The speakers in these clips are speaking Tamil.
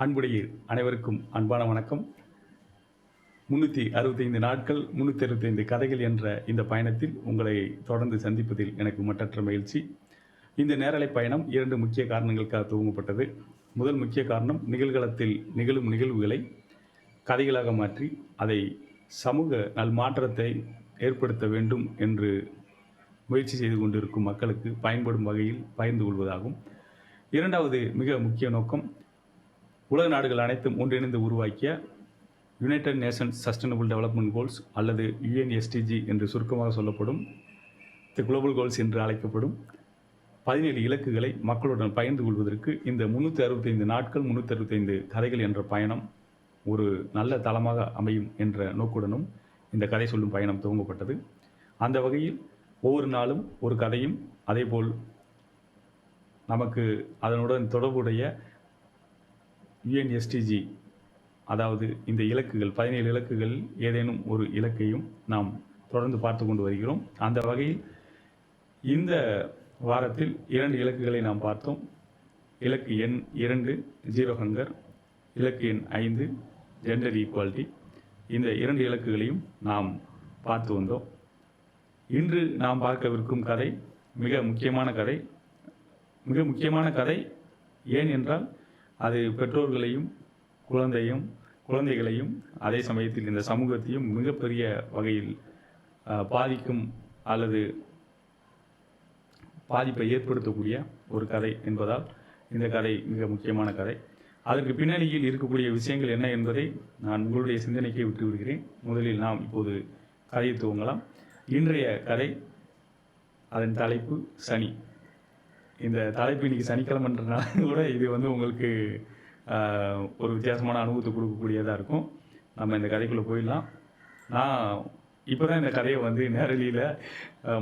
அன்புடைய அனைவருக்கும் அன்பான வணக்கம். 365 நாட்கள் 365 கதைகள் என்ற இந்த பயணத்தில் உங்களை தொடர்ந்து சந்திப்பதில் எனக்கு மட்டற்ற மகிழ்ச்சி. இந்த நேரலை பயணம் 2 முக்கிய காரணங்களுக்காக துவங்கப்பட்டது. முதல் முக்கிய காரணம், நிகழ்காலத்தில் நிகழும் நிகழ்வுகளை கதைகளாக மாற்றி அதை சமூக நல்மாற்றத்தை ஏற்படுத்த வேண்டும் என்று முயற்சி செய்து கொண்டிருக்கும் மக்களுக்கு பயன்படும் வகையில் பகிர்ந்து கொள்வதாகும். இரண்டாவது மிக முக்கிய நோக்கம், உலக நாடுகள் அனைத்தும் ஒன்றிணைந்து உருவாக்கிய United Nations sustainable development goals அல்லது UNSDG என்று சுருக்கமாக சொல்லப்படும் தி குளோபல் கோல்ஸ் என்று அழைக்கப்படும் 17 இலக்குகளை மக்களுடன் பகிர்ந்து கொள்வதற்கு இந்த 365 நாட்கள் 365 கதைகள் என்ற பயணம் ஒரு நல்ல தளமாக அமையும் என்ற நோக்குடனும் இந்த கதை சொல்லும் பயணம் துவங்கப்பட்டது. அந்த வகையில் ஒவ்வொரு நாளும் ஒரு கதையும், அதேபோல் நமக்கு அதனுடன் தொடர்புடைய UNSDG, அதாவது இந்த இலக்குகள் 17 இலக்குகள் ஏதேனும் ஒரு இலக்கையும் நாம் தொடர்ந்து பார்த்து கொண்டு வருகிறோம். அந்த வகையில் இந்த வாரத்தில் 2 இலக்குகளை நாம் பார்த்தோம். இலக்கு எண் 2 ஜீரோ ஹங்கர், இலக்கு எண் 5 ஜெண்டர் ஈக்குவாலிட்டி. இந்த 2 இலக்குகளையும் நாம் பார்த்து வந்தோம். இன்று நாம் பார்க்கவிருக்கும் கதை மிக முக்கியமான கதை. மிக முக்கியமான கதை ஏன் என்றால், அது பெற்றோர்களையும் குழந்தைகளையும் அதே சமயத்தில் இந்த சமூகத்தையும் மிகப்பெரிய வகையில் பாதிக்கும் அல்லது பாதிப்பை ஏற்படுத்தக்கூடிய ஒரு கதை என்பதால் இந்த கதை மிக முக்கியமான கதை. அதற்கு பின்னணியில் இருக்கக்கூடிய விஷயங்கள் என்ன என்பதை நான் உங்களுடைய சிந்தனைக்கு விட்டு விடுகிறேன். முதலில் நாம் இப்போது கதையை துவங்கலாம். இன்றைய கதை, அதன் தலைப்பு சனி. இந்த தலைப்பு இன்றைக்கி சனிக்கிழமைன்றனால கூட இது உங்களுக்கு ஒரு வித்தியாசமான அனுபவத்தை கொடுக்கக்கூடியதாக இருக்கும். நம்ம இந்த கதைக்குள்ளே போயிடலாம். நான் இப்போ தான் இந்த கதையை நேரடியில்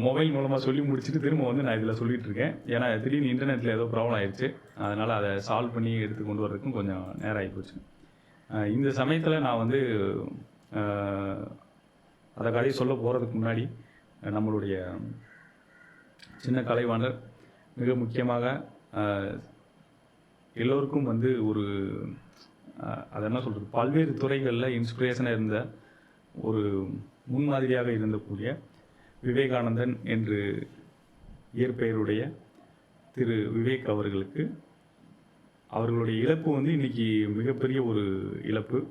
மொபைல் மூலமாக சொல்லி முடிச்சுட்டு திரும்ப நான் இதில் சொல்லிகிட்ருக்கேன். ஏன்னா திடீர்னு இன்டர்நெட்டில் ஏதோ ப்ராப்ளம் ஆயிடுச்சு. அதனால் அதை சால்வ் பண்ணி எடுத்து கொண்டு வர்றதுக்கும் கொஞ்சம் நேரம் ஆகிப்போச்சு. இந்த சமயத்தில் நான் அந்த கதையை சொல்ல போகிறதுக்கு முன்னாடி நம்மளுடைய சின்ன கலைவாணர், மிக முக்கியமாக எல்லோருக்கும் ஒரு அது என்ன சொல்கிறது, பல்வேறு துறைகளில் இன்ஸ்பிரேஷனாக இருந்த ஒரு முன்மாதிரியாக இருந்தக்கூடிய விவேகானந்தன் என்று இயற்பெயருடைய திரு விவேக் அவர்களுக்கு அவர்களுடைய இழப்பு இன்றைக்கி மிகப்பெரிய ஒரு இழப்பு.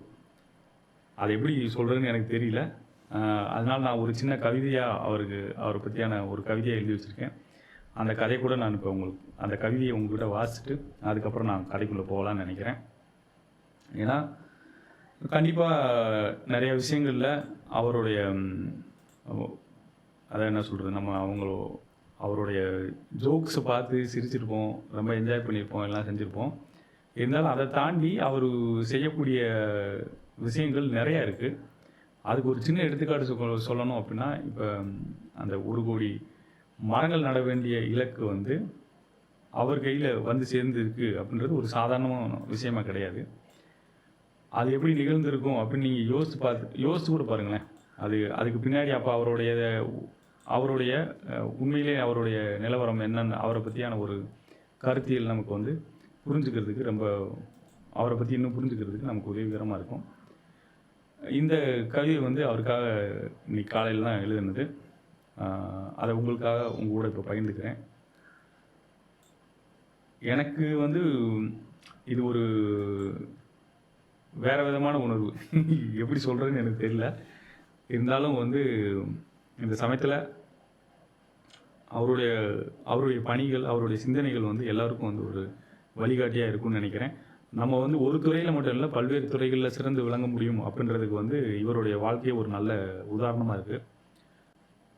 அதை எப்படி சொல்கிறேன்னு எனக்கு தெரியல. அதனால் நான் ஒரு சின்ன கவிதையாக அவரை பற்றியான ஒரு கவிதையை எழுதி வச்சுருக்கேன். அந்த கதை கூட நான் இப்போ அந்த கவிதையை உங்கள்கிட்ட வாசிச்சுட்டு அதுக்கப்புறம் நான் கதைக்குள்ளே போகலான்னு நினைக்கிறேன். ஏன்னா கண்டிப்பாக நிறைய விஷயங்களில் அவருடைய அதை என்ன சொல்கிறது, நம்ம அவருடைய ஜோக்ஸை பார்த்து சிரிச்சிருப்போம், ரொம்ப என்ஜாய் பண்ணியிருப்போம், எல்லாம் செஞ்சுருப்போம். இருந்தாலும் அதை தாண்டி அவர் செய்யக்கூடிய விஷயங்கள் நிறையா இருக்குது. அதுக்கு ஒரு சின்ன எடுத்துக்காட்டு சொல்லணும் அப்படின்னா, இப்போ அந்த 1 கோடி மரங்கள் நட வேண்டிய இலக்கு அவர் கையில் சேர்ந்துருக்கு அப்படின்றது ஒரு சாதாரணமான விஷயமா கிடையாது. அது எப்படி நிகழ்ந்திருக்கும் அப்படின்னு நீங்கள் யோசித்து கூட பாருங்களேன். அதுக்கு பின்னாடி அப்போ அவருடைய உண்மையிலே அவருடைய நிலவரம் என்னன்னு, அவரை பற்றியான ஒரு கருத்தியல் நமக்கு புரிஞ்சுக்கிறதுக்கு, ரொம்ப அவரை பற்றி இன்னும் புரிஞ்சுக்கிறதுக்கு நமக்கு உதவிகரமாக இருக்கும். இந்த கவிதை அவருக்காக இன்னைக்கு காலையில் தான் எழுதுனது. அதை உங்களுக்காக உங்கள் கூட இப்போ பகிர்ந்துக்கிறேன். எனக்கு இது ஒரு வேறு விதமான உணர்வு. எப்படி சொல்கிறதுன்னு எனக்கு தெரியல. இருந்தாலும் இந்த சமயத்தில் அவருடைய பணிகள், அவருடைய சிந்தனைகள் எல்லாருக்கும் ஒரு வழிகாட்டியாக இருக்கும்னு நினைக்கிறேன். நம்ம ஒரு துறையில் மட்டும் இல்லை, பல்வேறு துறைகளில் சிறந்து விளங்க முடியும் அப்படின்றதுக்கு இவருடைய வாழ்க்கையை ஒரு நல்ல உதாரணமாக இருக்குது.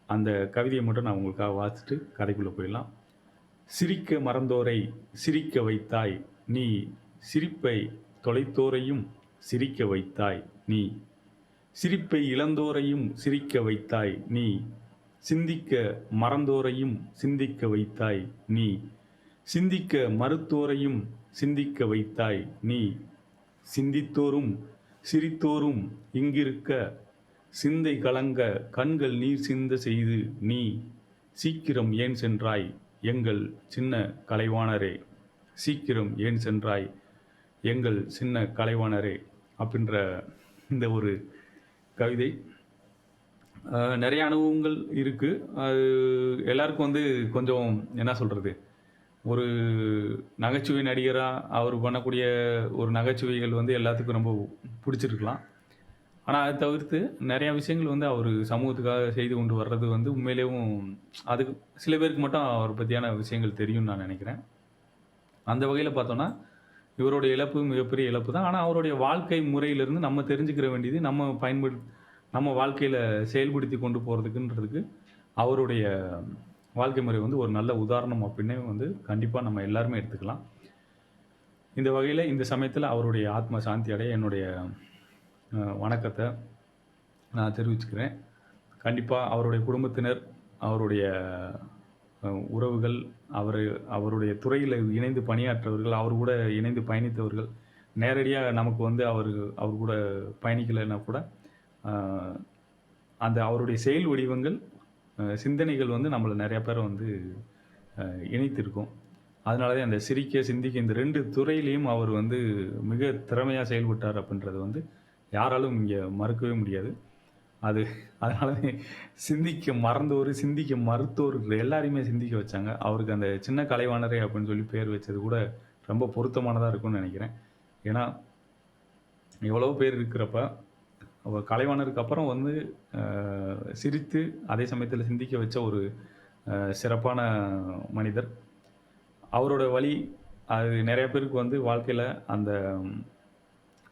அந்த கவிதையை மட்டும் நான் உங்களுக்காக வாசிச்சுட்டு கதைக்குள்ளே போயிடலாம். சிரிக்க மறந்தோரை சிரிக்க வைத்தாய் நீ, சிரிப்பை தொலைத்தோரையும் சிரிக்க வைத்தாய் நீ, சிரிப்பை இழந்தோரையும் சிரிக்க வைத்தாய் நீ, சிந்திக்க மறந்தோரையும் சிந்திக்க வைத்தாய் நீ, சிந்திக்க மறுத்தோரையும் சிந்திக்க வைத்தாய் நீ, சிந்தித்தோரும் சிரித்தோரும் இங்கிருக்க சிந்தை கலங்க கண்கள் நீர் சிந்த செய்து நீ, சீக்கிரம் ஏன் சென்றாய் எங்கள் சின்ன கலைவாணரே, சீக்கிரம் ஏன் சென்றாய் எங்கள் சின்ன கலைவாணரே அப்படின்ற இந்த ஒரு கவிதை. நிறைய அனுபவங்கள் இருக்குது. அது எல்லாருக்கும் வந்து கொஞ்சம் என்ன சொல்கிறது, ஒரு நகைச்சுவை நடிகராக அவர் பண்ணக்கூடிய ஒரு நகைச்சுவைகள் வந்து எல்லாத்துக்கும் ரொம்ப பிடிச்சிருக்கலாம். ஆனா, அத தவிர்த்து நெறைய விஷயங்கள் வந்து அவரு சமூகத்துக்காக செய்து கொண்டு வர்றது வந்து உண்மையிலேயும் அதுக்கு சில பேருக்கு மட்டும் அவர பத்தியான விஷயங்கள் தெரியும்னு நான் நெனைக்கிறேன். அந்த வகையில பார்த்தோம்னா, இவருடைய இழப்பு மிகப்பெரிய இழப்பு தான். ஆனா, அவருடைய வாழ்க்கை முறையிலிருந்து நம்ம தெரிஞ்சுக்கிற வேண்டியது, நம்ம வாழ்க்கையில செயல்படுத்தி கொண்டு போறதுக்குன்றதுக்கு, அவருடைய வாழ்க்கை முறை வந்து ஒரு நல்ல உதாரணம் அப்டின்னே வந்து கண்டிப்பா நம்ம எல்லாருமே எடுத்துக்கலாம். இந்த வகையில இந்த சமயத்தில அவருடைய ஆத்ம சாந்தி அடைய என்னுடைய வணக்கத்த நான் தெரிவிச்சுக்கிறேன். கண்டிப்பா அவருடைய குடும்பத்தினர், அவருடைய உறவுகள், அவருடைய துறையில இணைந்து பணியாற்றவர்கள், அவர் கூட இணைந்து பயணித்தவர்கள், நேரடியா நமக்கு வந்து அவர் கூட பயணிக்கலைன்னா கூட, அ அந்த அவருடைய செயல் வடிவங்கள், சிந்தனைகள் வந்து நம்மள நெறைய பேர வந்து இணைத்திருக்கும். அதனால தான் அந்த சிரிக்க, சிந்திக்க இந்த 2 துறையிலயும் அவர் வந்து மிக திறமையா செயல்பட்டார் அப்படின்றது வந்து யாராலும் இங்க மறுக்கவே முடியாது. அது அதனால சிந்திக்க மறந்தோரு, சிந்திக்க மறுத்தோர் எல்லாரையுமே சிந்திக்க வச்சாங்க. அவருக்கு அந்த சின்ன கலைவாணரே அப்படின்னு சொல்லி பேர் வச்சது கூட ரொம்ப பொருத்தமானதா இருக்கும்னு நெனைக்கிறேன். ஏன்னா, எவ்வளவோ பேர் இருக்கிறப்ப, அவர் கலைவாணருக்கு அப்புறம் வந்து அ சிரித்து, அதே சமயத்தில சிந்திக்க வச்ச ஒரு சிறப்பான மனிதர். அவரோட வழி அது நெறைய பேருக்கு வந்து வாழ்க்கையில அந்த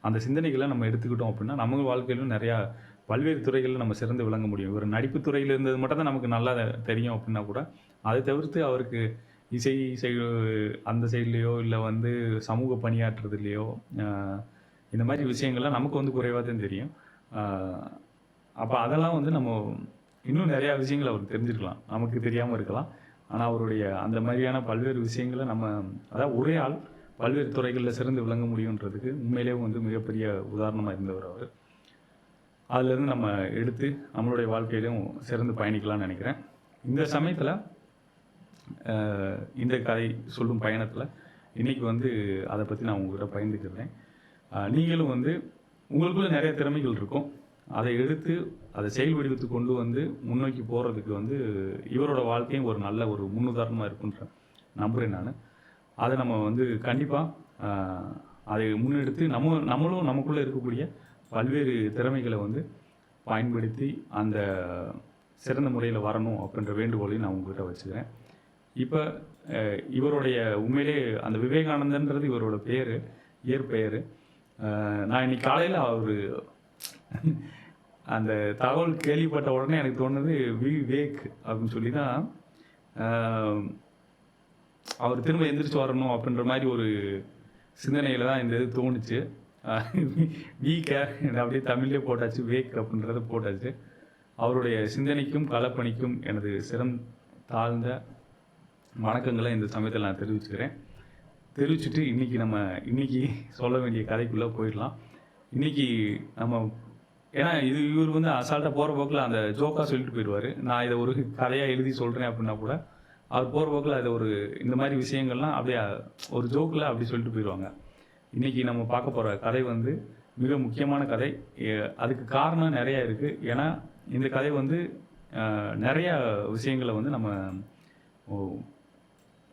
அந்த சிந்தனைகள நம்ம எடுத்துக்கிட்டோம் அப்படின்னா, நம்ம வாழ்க்கையிலும் நெறையா பல்வேறு துறைகள்ல நம்ம சிறந்து விளங்க முடியும். ஒரு நடிப்பு துறையில இருந்தது மட்டும் தான் நமக்கு நல்லா தெரியும் அப்படின்னா கூட, அதை தவிர்த்து அவருக்கு இசை சைடு அந்த சைட்லயோ, இல்ல வந்து சமூக பணியாற்றுறதுலயோ, அ இந்த மாரி விஷயங்கள்லாம் நமக்கு வந்து குறைவா தான் தெரியும். அ அப்ப அதெல்லாம் வந்து நம்ம இன்னும் நெறைய விஷயங்கள் அவருக்கு தெரிஞ்சிருக்கலாம். நமக்கு தெரியாம இருக்கலாம். ஆனா, அவருடைய அந்த மாரியான பல்வேறு விஷயங்கள நம்ம அதாவது ஒரே ஆள் பல்வேறு துறைகள்ல சிறந்து விளங்க முடியுன்றதுக்கு உண்மையிலேயே வந்து மிகப்பெரிய உதாரணமா இருந்தவர் அவரு. அதிலிருந்து நம்ம எடுத்து நம்மளுடைய வாழ்க்கையிலும் சிறந்து பயணிக்கலாம்னு நெனைக்கிறேன். இந்த சமயத்தில இந்த கதை சொல்லும் பயணத்தில இன்னைக்கு வந்து அத பத்தி நான் உங்ககிட்ட பகிர்ந்துக்கிறேன். நீங்களும் வந்து உங்களுக்குள்ள நெறைய திறமைகள் இருக்கும். அதை எடுத்து அதை செயல் வடிவத்துக்கு கொண்டு வந்து முன்னோக்கி போறதுக்கு வந்து இவரோட வாழ்க்கையும் ஒரு நல்ல ஒரு முன்னுதாரணமா இருக்குன்ற நம்புறேன் நானு. அத நம்ம வந்து கண்டிப்பா அ அதை முன்னெடுத்து நம்மளும் நமக்குள்ள இருக்கக்கூடிய பல்வேறு திறமைகள வந்து பயன்படுத்தி அந்த சிறந்த முறையில வரணும் அப்படின்ற வேண்டுகோளையும் நான் உங்ககிட்ட வச்சுக்கிறேன். இப்ப இவருடைய உண்மையிலேயே அந்த விவேகானந்தன்றது இவரோட பேரு, இயற்பெயரு. நான் இன்னைக்கு காலையில அந்த தகவல் கேள்விப்பட்ட உடனே எனக்கு தோணுனது விவேக் அப்படின்னு சொல்லி தான் அவர் திரும்ப எந்திரிச்சு வரணும் அப்படின்ற மாதிரி ஒரு சிந்தனையில தான் இந்த இது தோணுச்சு. அப்படியே தமிழ்லேயே போட்டாச்சு, வேக் அப்படின்றத போட்டாச்சு. அவருடைய சிந்தனைக்கும் களப்பணிக்கும் எனது தாழ்ந்த வணக்கங்களை இந்த சமயத்தில் நான் தெரிவிச்சுட்டு இன்னைக்கு சொல்ல வேண்டிய கதைக்குள்ளே போயிடலாம். இன்னைக்கு நம்ம ஏன்னா இவர் வந்து அசால்ட்டாக போகிற போக்கில் அந்த ஜோக்காக சொல்லிட்டு போயிடுவார். நான் இதை ஒரு கதையாக எழுதி சொல்கிறேன் அப்படின்னா கூட அவர் போகிற போக்கில் அதை இந்த மாதிரி விஷயங்கள்லாம் அப்படியே ஒரு ஜோக்கில் அப்படி சொல்லிட்டு போயிடுவாங்க. இன்னைக்கு நம்ம பார்க்க போகிற கதை வந்து மிக முக்கியமான கதை. அதுக்கு காரணம் நிறைய இருக்குது. ஏன்னா இந்த கதை வந்து நிறைய விஷயங்களை வந்து நம்ம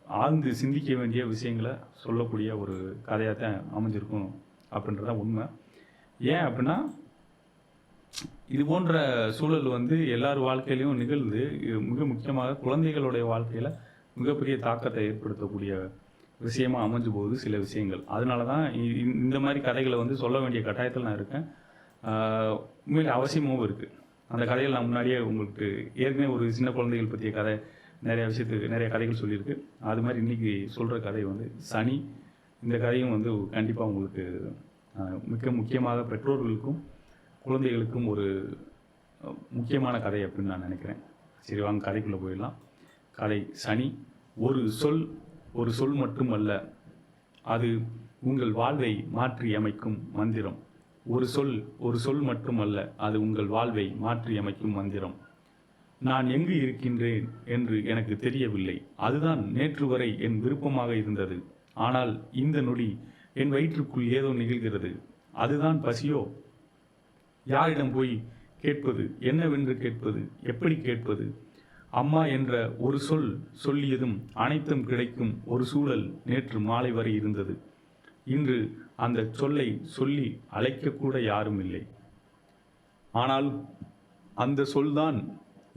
ஆழ்ந்து சிந்திக்க வேண்டிய விஷயங்களை சொல்லக்கூடிய ஒரு கதையாக தான் அமைஞ்சிருக்கும் அப்படின்றதான் உண்மை. ஏன் அப்படின்னா, இது போன்ற சூழல் வந்து எல்லார் வாழ்க்கையிலையும் நிகழ்ந்து மிக முக்கியமாக குழந்தைகளுடைய வாழ்க்கையில் மிகப்பெரிய தாக்கத்தை ஏற்படுத்தக்கூடிய விஷயமா அமைஞ்சு போகுது சில விஷயங்கள். அதனால தான் இந்த மாதிரி கதைகளை வந்து சொல்ல வேண்டிய கட்டாயத்தில் நான் இருக்கேன். உண்மையிலே அவசியமும் இருக்குது. அந்த கதைகள் நான் முன்னாடியே உங்களுக்கு ஏற்கனவே ஒரு சின்ன குழந்தைகள் பற்றிய கதை நிறைய கதைகள் சொல்லியிருக்கு. அது மாதிரி இன்றைக்கி சொல்கிற கதை வந்து சனி. இந்த கதையும் வந்து கண்டிப்பாக உங்களுக்கு மிக முக்கியமாக பெற்றோர்களுக்கும் குழந்தைகளுக்கும் ஒரு முக்கியமான கதை அப்படின்னு நான் நினைக்கிறேன். சரி, வாங்க கதைக்குள்ளே போயிடலாம். கதை சனி. ஒரு சொல் மட்டுமல்ல, அது உங்கள் வாழ்வை மாற்றி அமைக்கும் மந்திரம். ஒரு சொல் மட்டுமல்ல, அது உங்கள் வாழ்வை மாற்றி அமைக்கும் மந்திரம். நான் எங்கு இருக்கின்றேன் என்று எனக்கு தெரியவில்லை. அதுதான் நேற்று வரை என் விருப்பமாக இருந்தது. ஆனால் இந்த நொடி என் வயிற்றுக்குள் ஏதோ நிகழ்கிறது. அதுதான் பசியோ? யாரிடம் போய் கேட்பது? என்னவென்று கேட்பது? எப்படி கேட்பது? அம்மா என்ற ஒரு சொல் சொல்லியதும் அனைத்தும் கிடைக்கும் ஒரு சூழல் நேற்று மாலை வரை இருந்தது. இன்று அந்த சொல்லை சொல்லி அழைக்கக்கூட யாரும் இல்லை. ஆனால் அந்த சொல்தான்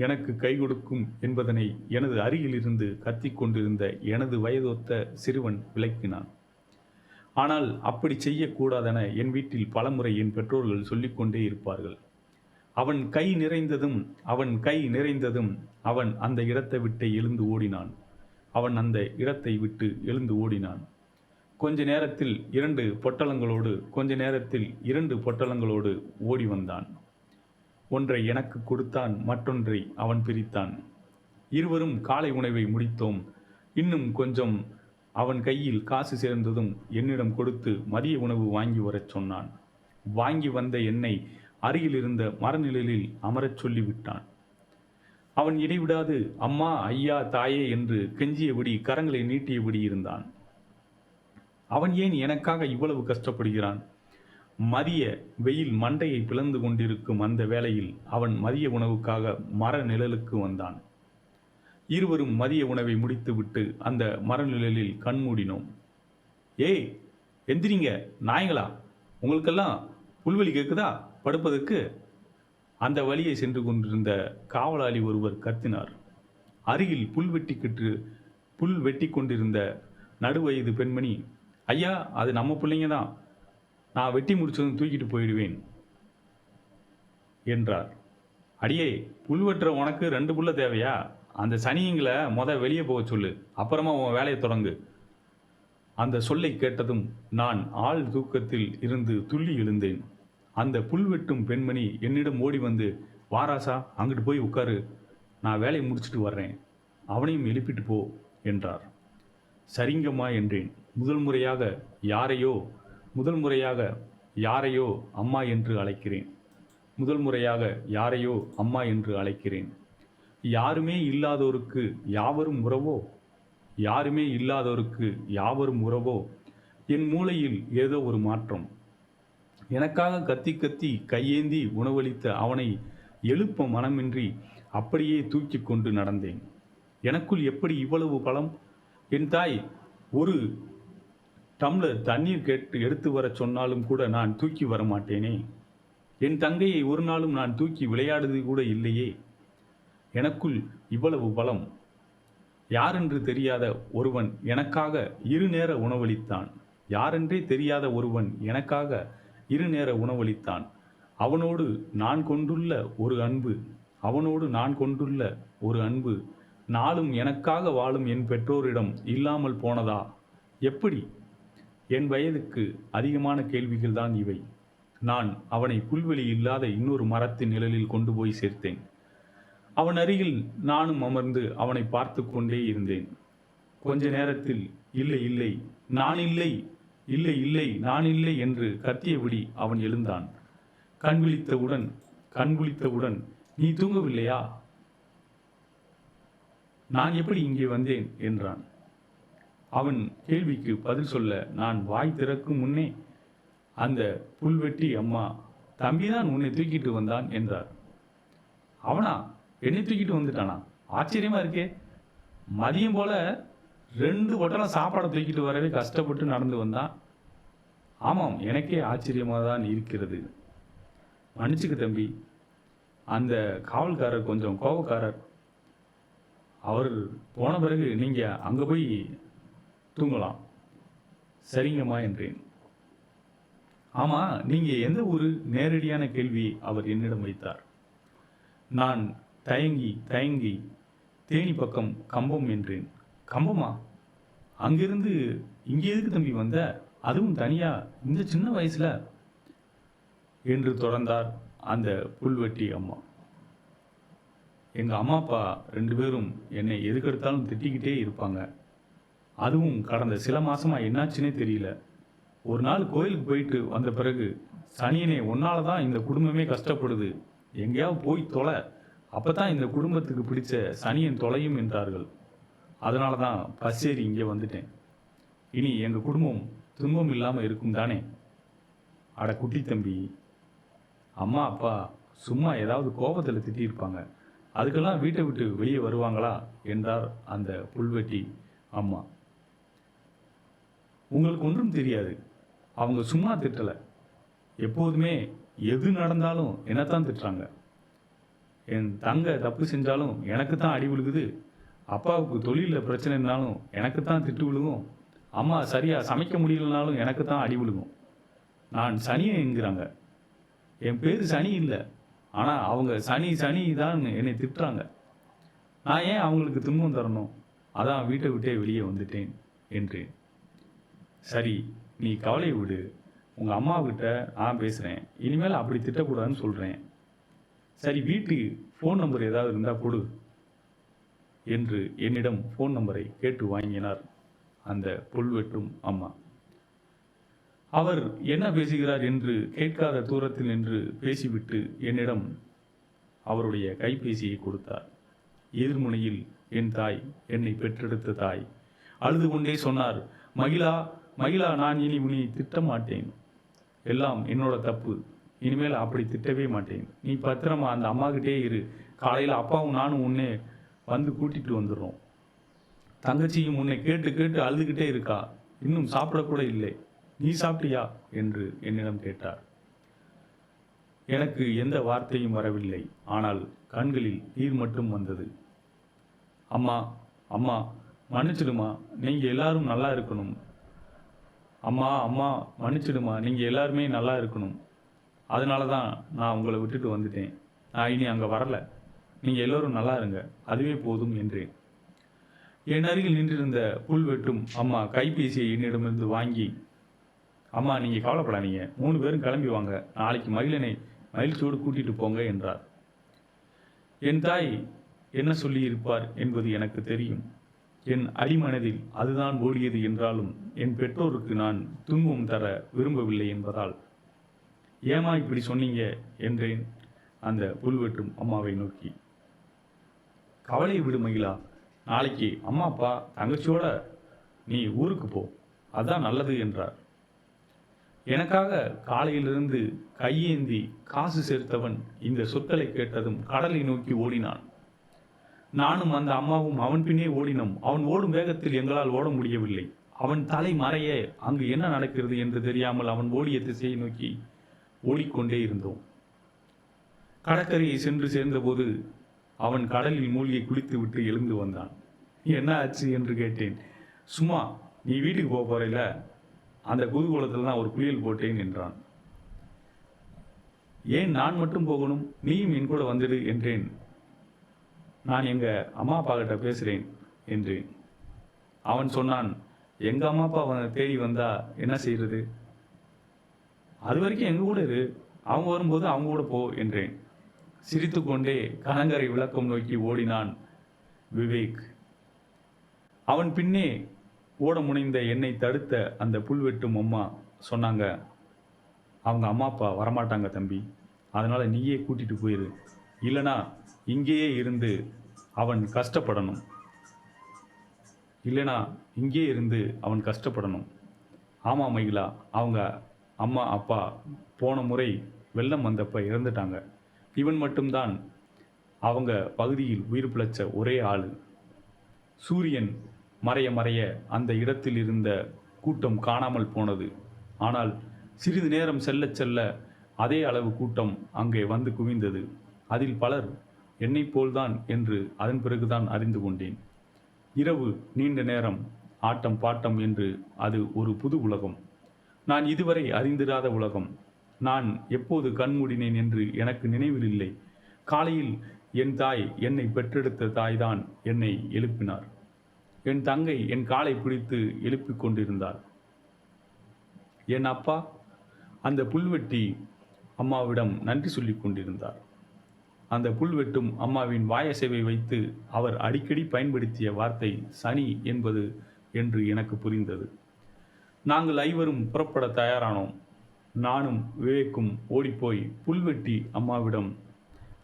எனக்கு கை கொடுக்கும் என்பதனை எனது அருகில் இருந்து கத்திக் கொண்டிருந்த எனது வயதொத்த சிறுவன் விளக்கினான். ஆனால் அப்படி செய்யக்கூடாதென என் வீட்டில் பலமுறை என் பெற்றோர்கள் சொல்லிக்கொண்டே இருப்பார்கள். அவன் கை நிறைந்ததும் அவன் அந்த இடத்தை விட்டு எழுந்து ஓடினான். அவன் அந்த இடத்தை விட்டு எழுந்து ஓடினான். கொஞ்ச நேரத்தில் 2 பொட்டலங்களோடு ஓடி வந்தான். ஒன்றை எனக்கு கொடுத்தான், மற்றொன்றை அவன் பிரித்தான். இருவரும் காலை உணவை முடித்தோம். இன்னும் கொஞ்சம். அவன் கையில் காசு சேர்ந்ததும் என்னிடம் கொடுத்து மதிய உணவு வாங்கி வரச் சொன்னான். வாங்கி வந்த என்னை அருகில் இருந்த மரநிழலில் அமரச் சொல்லிவிட்டான். அவன் இடைவிடாது அம்மா, ஐயா, தாயே என்று கெஞ்சியபடி கரங்களை நீட்டியபடி இருந்தான். அவன் ஏன் எனக்காக இவ்வளவு கஷ்டப்படுகிறான்? மதிய வெயில் மண்டையை பிளந்து கொண்டிருக்கும் அந்த வேளையில் அவன் மதிய உணவுக்காக மர நிழலுக்கு வந்தான். இருவரும் மதிய உணவை முடித்துவிட்டு அந்த மரநிழலில் கண்மூடினோம். ஏய், எந்திரிங்க நாய்களா, உங்களுக்கெல்லாம் புல்வெளி கேட்குதா படுப்பதற்கு? அந்த வழியை சென்று கொண்டிருந்த காவலாளி ஒருவர் கத்தினார். அருகில் புல் வெட்டி கொண்டிருந்த நடுவயது பெண்மணி, ஐயா, அது நம்ம பிள்ளைங்க தான், நான் வெட்டி முடிச்சதும் தூக்கிட்டு போயிடுவேன் என்றார். அடியே, புல் வெட்டுற உனக்கு 2 புல்ல தேவையா? அந்த சனியங்களை வெளியே போக சொல்லு, அப்புறமா உன் வேலையை தொடங்கு. அந்த சொல்லை கேட்டதும் நான் ஆள் தூக்கத்தில் இருந்து துள்ளி எழுந்தேன். அந்த புல் வெட்டும் பெண்மணி என்னிடம் ஓடி வந்து, வாராசா, அங்கிட்டு போய் உட்காரு, நான் வேலையை முடிச்சுட்டு வர்றேன், அவனையும் எழுப்பிட்டு போ என்றார். சரிங்கம்மா என்றேன். முதல் முறையாக யாரையோ அம்மா என்று அழைக்கிறேன். யாருமே இல்லாதோருக்கு யாவரும் உறவோ? என் மூளையில் ஏதோ ஒரு மாற்றம். எனக்காக கத்தி கத்தி கையேந்தி உணவளித்த அவனை எழுப்ப மனமின்றி அப்படியே தூக்கி கொண்டு நடந்தேன். எனக்குள் எப்படி இவ்வளவு பலம்? என் தாய் ஒரு டம்ளர் தண்ணீர் கேட்டு எடுத்து வர சொன்னாலும் கூட நான் தூக்கி வர மாட்டேனே. என் தங்கையை ஒரு நாளும் நான் தூக்கி விளையாடுவது கூட இல்லையே. எனக்குள் இவ்வளவு பலம். யாரென்று தெரியாத ஒருவன் எனக்காக 2 நேர உணவளித்தான். அவனோடு நான் கொண்டுள்ள ஒரு அன்பு நாளும் எனக்காக வாழும் என் பெற்றோரிடம் இல்லாமல் போனதா? எப்படி? என் வயதுக்கு அதிகமான கேள்விகள் தான் இவை. நான் அவனை புல்வெளி இல்லாத இன்னொரு மரத்தின் நிழலில் கொண்டு போய் சேர்த்தேன். அவன் அருகில் நானும் அமர்ந்து அவனை பார்த்து கொண்டே இருந்தேன். கொஞ்ச நேரத்தில் இல்லை நான் இல்லை என்று கத்தியபடி அவன் எழுந்தான். கண் விழித்தவுடன் நீ தூங்கவில்லையா? நான் எப்படி இங்கே வந்தேன் என்றான். அவன் கேள்விக்கு பதில் சொல்ல நான் வாய் திறக்கும் முன்னே அந்த புல்வெட்டி அம்மா, தம்பிதான் உன்னை தூக்கிட்டு வந்தான் என்றார். அவனா என்னை தூக்கிட்டு வந்துட்டானா? ஆச்சரியமா இருக்கே. மதியம் போல 2 பொட்டலம் சாப்பாடை தூக்கிட்டு வரவே கஷ்டப்பட்டு நடந்து வந்தான். ஆமாம், எனக்கே ஆச்சரியமாக தான் இருக்கிறது. மன்னிச்சுக்க தம்பி, அந்த காவல்காரர் கொஞ்சம் கோபக்காரர். அவர் போன பிறகு நீங்க அங்க போய் தூங்கலாம். சரிங்கம்மா என்றேன். ஆமா, நீங்க எந்த ஊரு? நேரடியான கேள்வி அவர் என்னிடம் வைத்தார். நான் தயங்கி தேனி பக்கம் கம்பம் என்றேன். கம்பமா? அங்கிருந்து இங்கே எதுக்கு தம்பி வந்த? அதுவும் தனியா, இந்த சின்ன வயசுல என்று தொடர்ந்தார் அந்த புல்வெட்டி அம்மா. எங்க அம்மா அப்பா 2 பேரும் என்னை எதுக்கெடுத்தாலும் திட்டிக்கிட்டே இருப்பாங்க. அதுவும் கடந்த சில மாசமா என்னாச்சுன்னே தெரியல. ஒரு நாள் கோயிலுக்கு போயிட்டு வந்த பிறகு, சனியனே, உன்னால தான் இந்த குடும்பமே கஷ்டப்படுது, எங்கேயாவது போய் தொலை, அப்பதான் இந்த குடும்பத்துக்கு பிடிச்ச சனியன் தொலையும் என்றார்கள். அதனால தான் பஸ்ஸேறி இங்கே வந்துட்டேன். இனி எங்கள் குடும்பம் துன்பம் இல்லாமல் இருக்கும் தானே? அட குட்டி தம்பி, அம்மா அப்பா சும்மா ஏதாவது கோபத்தில் திட்டியிருப்பாங்க, அதுக்கெல்லாம் வீட்டை விட்டு வெளியே வருவாங்களா என்றார் அந்த புல்வெட்டி அம்மா. உங்களுக்கு ஒன்றும் தெரியாது, அவங்க சும்மா திட்டலை, எப்போதுமே எது நடந்தாலும் என்னத்தான் திட்டுறாங்க. என் தங்க தப்பு செஞ்சாலும் எனக்கு தான் அடி விழுகுது, அப்பாவுக்கு தொழிலில் பிரச்சனைனாலும் எனக்கு தான் திட்டு விழுகும், அம்மா சரியாக சமைக்க முடியலனாலும் எனக்கு தான் அடி விழுகும். நான் சனியை என்கிறாங்க. என் பேர் சனி இல்லை, ஆனால் அவங்க சனி சனி தான் என்னை திட்டுறாங்க. நான் ஏன் அவங்களுக்கு துன்பம் தரணும்? அதான் வீட்டை விட்டே வெளியே வந்துட்டேன் என்றேன். சரி, நீ கவலையை விடு, உங்கள் அம்மாக்கிட்ட நான் பேசுகிறேன், இனிமேல் அப்படி திட்டக்கூடாதுன்னு சொல்கிறேன். சரி, வீட்டு ஃபோன் நம்பர் ஏதாவது இருந்தால் கொடு என்று என்னிடம் ஃபோன் நம்பரை கேட்டு வாங்கினார் அந்த புல்வெட்டும் அம்மா. அவர் என்ன பேசுகிறார் என்று கேட்காத தூரத்தில் நின்று பேசிவிட்டு என்னிடம் அவருடைய கைபேசியை கொடுத்தார். எதிர்முனையில் என் தாய், என்னை பெற்றெடுத்த தாய், அழுது கொண்டே சொன்னார், மகிழா மகிழா, நான் இனி உன்னை திட்ட மாட்டேன், எல்லாம் என்னோட தப்பு, இனிமேல் அப்படி திட்டவே மாட்டேன், நீ பத்திரமா அந்த அம்மாக்கிட்டே இரு, காலையில் அப்பாவும் நானும் உன்னை வந்து கூட்டிகிட்டு வந்துடுறோம், தங்கச்சியும் உன்னை கேட்டு கேட்டு அழுதுகிட்டே இருக்கா, இன்னும் சாப்பிடக்கூட இல்லை, நீ சாப்பிட்டியா என்று என்னிடம் கேட்டார். எனக்கு எந்த வார்த்தையும் வரவில்லை, ஆனால் கண்களில் நீர் மட்டும் வந்தது. அம்மா அம்மா மன்னிச்சிடுமா, நீங்கள் எல்லாரும் நல்லா இருக்கணும், அம்மா அம்மா மன்னிச்சிடுமா, நீங்கள் எல்லாருமே நல்லா இருக்கணும், அதனால தான் நான் உங்களை விட்டுட்டு வந்துட்டேன், நான் இனி அங்கே வரலை, நீங்கள் எல்லோரும் நல்லா இருங்க, அதுவே போதும் என்றேன். என் அருகில் நின்றிருந்த புல்வெட்டும் அம்மா கைபேசியை என்னிடமிருந்து வாங்கி, அம்மா நீங்கள் கவலைப்படாதீங்க, 3 பேரும் கிளம்பி வாங்க, நாளைக்கு மகிழனை மகிழ்ச்சியோடு கூட்டிகிட்டு போங்க என்றார். என் தாய் என்ன சொல்லியிருப்பார் என்பது எனக்கு தெரியும். என் அடிமனதில் அதுதான் ஓடியது என்றாலும் என் பெற்றோருக்கு நான் துன்பம் தர விரும்பவில்லை என்பதால், ஏமா இப்படி சொன்னீங்க என்றேன் அந்த புல்வெட்டும் அம்மாவை நோக்கி. கவலை விடு மகிழா, நாளைக்கு அம்மா அப்பா தங்கச்சியோட நீ ஊருக்கு போ, அதான் நல்லது என்றார். எனக்காக காலையிலிருந்து கையேந்தி காசு சேர்த்தவன் இந்த சொற்களை கேட்டதும் கடலை நோக்கி ஓடினான். நானும் அந்த அம்மாவும் அவன் பின்னே ஓடினோம். அவன் ஓடும் வேகத்தில் எங்களால் ஓட முடியவில்லை. அவன் தலை மறைய அங்கு என்ன நடக்கிறது என்று தெரியாமல் அவன் ஓடிய திசையை நோக்கி ஓடிக்கொண்டே இருந்தோம். கடற்கரையை சென்று சேர்ந்தபோது அவன் கடலில் மூழ்கி குளித்துவிட்டு எழுந்து வந்தான். என்ன ஆச்சு என்று கேட்டேன். சும்மா, நீ வீட்டுக்கு போக போறேல, அந்த குதூகலத்தில் தான் ஒரு குளியல் போட்டேன் என்றான். ஏன் நான் மட்டும் போகணும், நீயும் என் கூட வந்துடு என்றேன். நான் எங்க அம்மா அப்பா கிட்ட பேசுறேன் என்றேன். அவன் சொன்னான், எங்க அம்மா அப்பா தேடி வந்தா என்ன செய்யறது, அது வரைக்கும் எங்க கூட இரு, அவங்க வரும்போது அவங்க கூட போ என்றேன். சிரித்து கொண்டே கலங்கரை விளக்கம் நோக்கி ஓடினான் விவேக். அவன் பின்னே ஓட முனைந்த என்னை தடுத்த அந்த புல்வெட்டும் அம்மா சொன்னாங்க, அவங்க அம்மா அப்பா வரமாட்டாங்க தம்பி, அதனால நீயே கூட்டிட்டு போயிரு, இல்லைனா இங்கேயே இருந்து அவன் கஷ்டப்படணும், ஆமாம் மகிழா, அவங்க அம்மா அப்பா போன முறை வெள்ளம் வந்தப்ப இறந்துட்டாங்க, இவன் மட்டும்தான் அவங்க பகுதியில் உயிர் பிழைச்ச ஒரே ஆள். சூரியன் மறைய மறைய அந்த இடத்தில் இருந்த கூட்டம் காணாமல் போனது. ஆனால் சிறிது நேரம் செல்ல செல்ல அதே அளவு கூட்டம் அங்கே வந்து குவிந்தது. அதில் பலர் என்னை போல்தான் என்று அதன் பிறகுதான் அறிந்து கொண்டேன். இரவு நீண்ட நேரம் ஆட்டம் பாட்டம் என்று அது ஒரு புது உலகம், நான் இதுவரை அறிந்திராத உலகம். நான் எப்போது கண்மூடினேன் என்று எனக்கு நினைவில் இல்லை. காலையில் என் தாய், என்னை பெற்றெடுத்த தாய்தான் என்னை எழுப்பினார். என் தங்கை என் காலை பிடித்து எழுப்பிக் கொண்டிருந்தாள். என் அப்பா அந்த புல்வெட்டி அம்மாவிடம் நன்றி சொல்லிக் கொண்டிருந்தார். அந்த புல்வெட்டும் அம்மாவின் வாயசைவை வைத்து அவர் அடிக்கடி பயன்படுத்திய வார்த்தை சனி என்பது என்று எனக்கு புரிந்தது. நாங்கள் ஐவரும் புறப்பட தயாரானோம். நானும் விவேக்கும் ஓடிப்போய் புல்வெட்டி அம்மாவிடம்,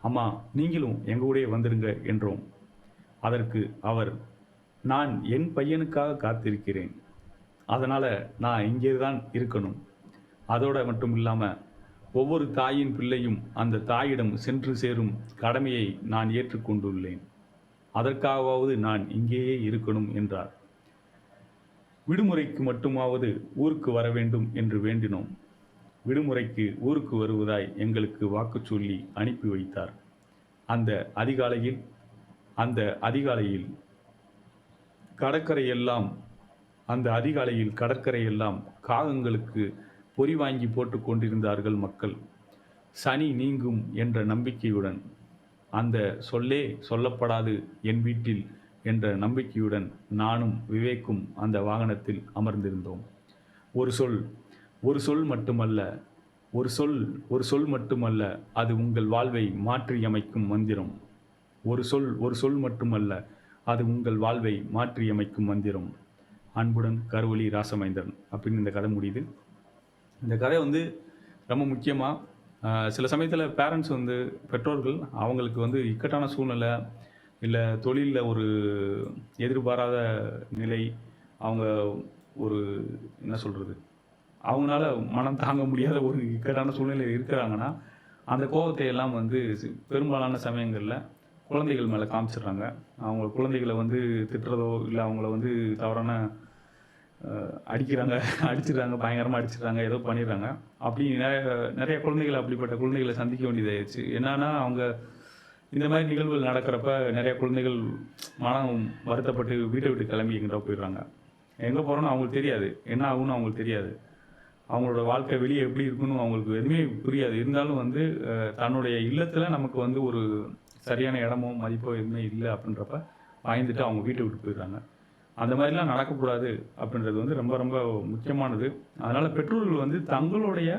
அம்மா நீங்களும் எங்கூடே வந்துடுங்க என்றோம். அதற்கு அவர், நான் என் பையனுக்காக காத்திருக்கிறேன், அதனால் நான் இங்கே தான் இருக்கணும். அதோடு மட்டும் இல்லாமல் ஒவ்வொரு தாயின் பிள்ளையும் அந்த தாயிடம் சென்று சேரும் கடமையை நான் ஏற்றுக்கொண்டுள்ளேன். அதற்காகவாவது நான் இங்கேயே இருக்கணும் என்றார். விடுமுறைக்கு மட்டுமாவது ஊருக்கு வர வேண்டும் என்று வேண்டினோம். விடுமுறைக்கு ஊருக்கு வருவதாய் எங்களுக்கு வாக்கு சொல்லி அனுப்பி வைத்தார். அந்த அதிகாலையில் கடற்கரையெல்லாம் காகங்களுக்கு பொறி வாங்கி போட்டு கொண்டிருந்தார்கள் மக்கள். சனி நீங்கும் என்ற நம்பிக்கையுடன், அந்த சொல்லே சொல்லப்படாது என் வீட்டில் என்ற நம்பிக்கையுடன் நானும் விவேக்கும் அந்த வாகனத்தில் அமர்ந்திருந்தோம். ஒரு சொல் மட்டுமல்ல, அது உங்கள் வாழ்வை மாற்றியமைக்கும் மந்திரம். ஒரு சொல் மட்டுமல்ல, அது உங்கள் வாழ்வை மாற்றியமைக்கும் மந்திரம். அன்புடன் கருவொளி ராசமேந்திரன் அப்படின்னு இந்த கதை முடியுது. இந்த கதை வந்து ரொம்ப முக்கியமாக சில சமயத்தில் பேரண்ட்ஸ் வந்து பெற்றோர்கள் அவங்களுக்கு வந்து இக்கட்டான சூழ்நிலை இல்லை தொழிலில் ஒரு எதிர்பாராத நிலை, அவங்க ஒரு என்ன சொல்கிறது, அவங்களால மனம் தாங்க முடியாத ஒரு இக்கட்டான சூழ்நிலையில் இருக்கிறாங்கன்னா அந்த கோபத்தை எல்லாம் வந்து பெரும்பாலான சமயங்களில் குழந்தைகள் மேலே காமிச்சிடுறாங்க. அவங்க குழந்தைகளை வந்து திட்டுறதோ இல்லை அவங்கள வந்து தவறான அடிச்சிடுறாங்க, பயங்கரமாக அடிச்சிடுறாங்க, ஏதோ பண்ணிடுறாங்க. அப்படி நிறைய குழந்தைகள் அப்படிப்பட்ட குழந்தைகளை சந்திக்க வேண்டியதாகிடுச்சு. என்னன்னா அவங்க இந்த மாதிரி நிகழ்வுகள் நடக்கிறப்ப நிறைய குழந்தைகள் மனம் வருத்தப்பட்டு வீட்டை விட்டு கிளம்பி எங்கிட்ட போயிடுறாங்க. எங்கே போகிறோன்னு அவங்களுக்கு தெரியாது, என்ன ஆகுன்னு அவங்களுக்கு தெரியாது, அவங்களோட வாழ்க்கை வெளியே எப்படி இருக்குன்னு அவங்களுக்கு எதுவுமே புரியாது. இருந்தாலும் வந்து தன்னுடைய இல்லத்தில் நமக்கு வந்து ஒரு சரியான இடமோ மதிப்போ எதுவுமே இல்லை அப்படின்றப்ப பயந்துட்டு அவங்க வீட்டை விட்டு போயிடுறாங்க. அந்த மாதிரிலாம் நடக்கக்கூடாது அப்படின்றது வந்து ரொம்ப ரொம்ப முக்கியமானது. அதனால் பெற்றோர்கள் வந்து தங்களுடைய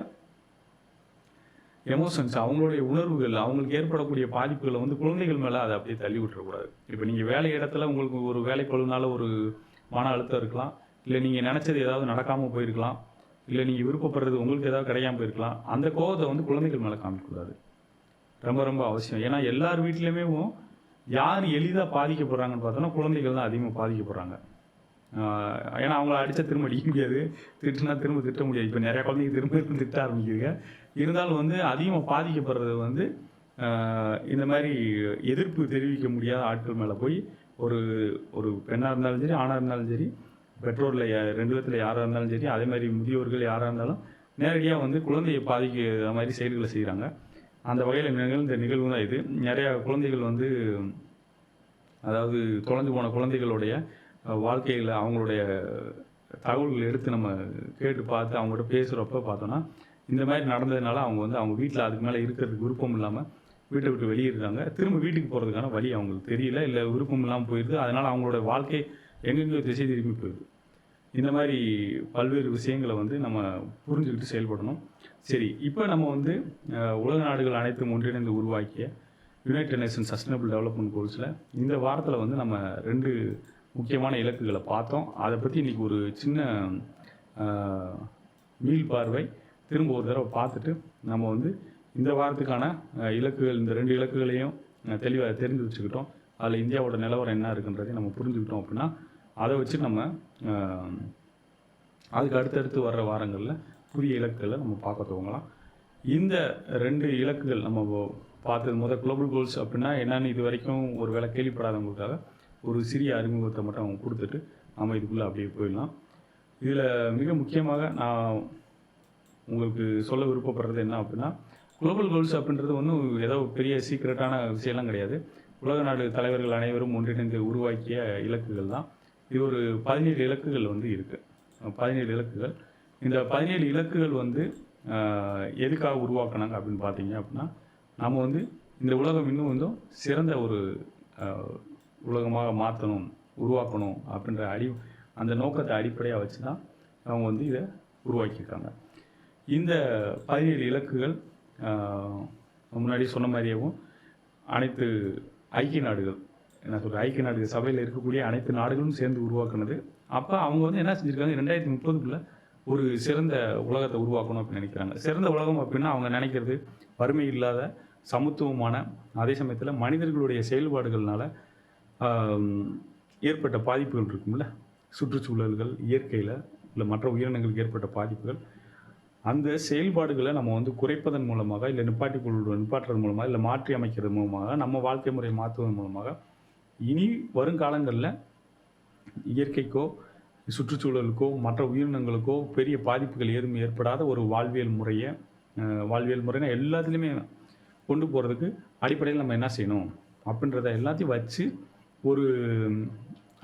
எமோஷன்ஸ், அவங்களுடைய உணர்வுகள், அவங்களுக்கு ஏற்படக்கூடிய பாதிப்புகளை வந்து குழந்தைகள் மேலே அதை அப்படியே தள்ளி விட்டுறக்கூடாது. இப்போ நீங்கள் வேலை இடத்துல உங்களுக்கு ஒரு வேலை பளுனால ஒரு மன அழுத்தம் இருக்கலாம், இல்லை நீங்கள் நினச்சது ஏதாவது நடக்காமல் போயிருக்கலாம், இல்லை நீங்கள் விருப்பப்படுறது உங்களுக்கு ஏதாவது கிடைக்காமல் போயிருக்கலாம். அந்த கோபத்தை வந்து குழந்தைகள் மேலே காமிக்கக்கூடாது. ரொம்ப ரொம்ப அவசியம். ஏன்னா எல்லார் வீட்லேயுமே யார் எளிதாக பாதிக்கப்படுறாங்கன்னு பார்த்தோன்னா குழந்தைகள் தான் அதிகமாக பாதிக்கப்படுறாங்க. ஏன்னா அவங்கள அடித்தா திரும்ப அடிக்க முடியாது, திட்டுனா திரும்ப திட்ட முடியாது. இப்போ நிறையா குழந்தைங்க திரும்ப திட்ட ஆரம்பிக்குதுங்க. இருந்தாலும் வந்து அதிகமாக பாதிக்கப்படுறது வந்து இந்த மாதிரி எதிர்ப்பு தெரிவிக்க முடியாத ஆட்கள் மேலே போய் ஒரு பெண்ணாக இருந்தாலும் சரி, ஆணாக இருந்தாலும் சரி, பெற்றோரில் 2 பேர்த்தில் யாராக இருந்தாலும் சரி, அதே மாதிரி முதியோர்கள் யாராக இருந்தாலும் நேரடியாக வந்து குழந்தையை பாதிக்கிற மாதிரி செயல்களை செய்கிறாங்க. அந்த வகையில் நிகழ்ந்த நிகழ்வு தான் இது. நிறையா குழந்தைகள் வந்து அதாவது தொலைஞ்சு போன குழந்தைகளுடைய வாழ்க்கையில் அவங்களுடைய தகவல்கள் எடுத்து நம்ம கேட்டு பார்த்து அவங்கள்ட்ட பேசுகிறப்ப பார்த்தோன்னா இந்த மாதிரி நடந்ததுனால அவங்க வந்து அவங்க வீட்டில் அதுக்கு மேலே இருக்கிறதுக்கு விருப்பம் இல்லாமல் வீட்டை விட்டு வெளியேறாங்க. திரும்ப வீட்டுக்கு போகிறதுக்கான வழி அவங்களுக்கு தெரியல, இல்லை விருப்பம் இல்லாமல் போயிடுது. அதனால் அவங்களோட வாழ்க்கை எங்கெங்கோ திசை திரும்பி போயிடுது. இந்த மாதிரி பல்வேறு விஷயங்களை வந்து நம்ம புரிஞ்சுக்கிட்டு செயல்படணும். சரி, இப்போ நம்ம வந்து உலக நாடுகள் அனைத்தும் ஒன்றிணைந்து உருவாக்கிய யுனைடெட் நேஷன்ஸ் சஸ்டைனபிள் டெவலப்மெண்ட் கோல்ஸில் இந்த வாரத்தில் வந்து நம்ம 2 முக்கியமான இலக்குகளை பார்த்தோம். அதை பற்றி இன்றைக்கி ஒரு சின்ன மீள் பார்வை திரும்ப ஒரு தடவை பார்த்துட்டு நம்ம வந்து இந்த வாரத்துக்கான இலக்குகள், இந்த 2 இலக்குகளையும் தெளிவாக தெரிஞ்சு வச்சுக்கிட்டோம். அதில் இந்தியாவோட நிலவரம் என்ன இருக்குன்றதையும் நம்ம புரிஞ்சுக்கிட்டோம் அப்படின்னா அதை வச்சு நம்ம அதுக்கு அடுத்தடுத்து வர்ற வாரங்களில் புதிய இலக்குகளை நம்ம பார்க்க துவங்கலாம். இந்த 2 இலக்குகள் நம்ம பார்த்தது குளோபல் கோல்ஸ் அப்படின்னா என்னென்னு இது வரைக்கும் ஒரு வேளை கேள்விப்படாதவங்களுக்காக ஒரு சிறிய அறிமுகத்தை மட்டும் அவங்க கொடுத்துட்டு நம்ம இதுக்குள்ளே அப்படியே போயிடலாம். இதில் மிக முக்கியமாக நான் உங்களுக்கு சொல்ல விருப்பப்படுறது என்ன அப்படின்னா, குளோபல் கோல்ஸ் அப்படின்றது ஒன்றும் ஏதோ பெரிய சீக்ரெட்டான விஷயம்லாம் கிடையாது. உலக நாடு தலைவர்கள் அனைவரும் ஒன்றிணைந்து உருவாக்கிய இலக்குகள் தான். இது ஒரு 17 இலக்குகள் வந்து இருக்குது. 17 இலக்குகள். இந்த 17 இலக்குகள் வந்து எதுக்காக உருவாக்கினாங்க அப்படின்னு பார்த்தீங்க அப்படின்னா, நம்ம வந்து இந்த உலகம் இன்னும் வந்து சிறந்த ஒரு உலகமாக மாற்றணும், உருவாக்கணும் அப்படின்ற அந்த நோக்கத்தை அடிப்படையாக வச்சு தான் அவங்க வந்து இதை உருவாக்கியிருக்காங்க. இந்த 17 இலக்குகள் முன்னாடி சொன்ன மாதிரியேவும் அனைத்து ஐக்கிய நாடுகள், என்ன சொல்கிற ஐக்கிய நாடுகள் சபையில் இருக்கக்கூடிய அனைத்து நாடுகளும் சேர்ந்து உருவாக்குனது. அப்போ அவங்க வந்து என்ன செஞ்சுருக்காங்க, 2030க்குள்ளே ஒரு சிறந்த உலகத்தை உருவாக்கணும் அப்படின்னு நினைக்கிறாங்க. சிறந்த உலகம் அப்படின்னா அவங்க நினைக்கிறது வறுமை இல்லாத, சமத்துவமான, அதே சமயத்தில் மனிதர்களுடைய செயல்பாடுகள்னால ஏற்பட்ட பாதிப்புகள் இருக்கும்ல, சுற்றுச்சூழல்கள், இயற்கையில் இல்லை மற்ற உயிரினங்களுக்கு ஏற்பட்ட பாதிப்புகள், அந்த செயல்பாடுகளை நம்ம வந்து குறைப்பதன் மூலமாக, இல்லை நிப்பாட்டுறது மூலமாக, இல்லை மாற்றி அமைக்கிறது மூலமாக, நம்ம வாழ்க்கை முறையை மாற்றுவதன் மூலமாக, இனி வருங்காலங்கள்ல இயற்கைக்கோ, சுற்றுச்சூழலுக்கோ, மற்ற உயிரினங்களுக்கோ பெரிய பாதிப்புகள் ஏதும் ஏற்படாத ஒரு வாழ்வியல் முறைனா எல்லாத்துலேயுமே கொண்டு போகிறதுக்கு அடிப்படையில் நம்ம என்ன செய்யணும் அப்படின்றத எல்லாத்தையும் வச்சு ஒரு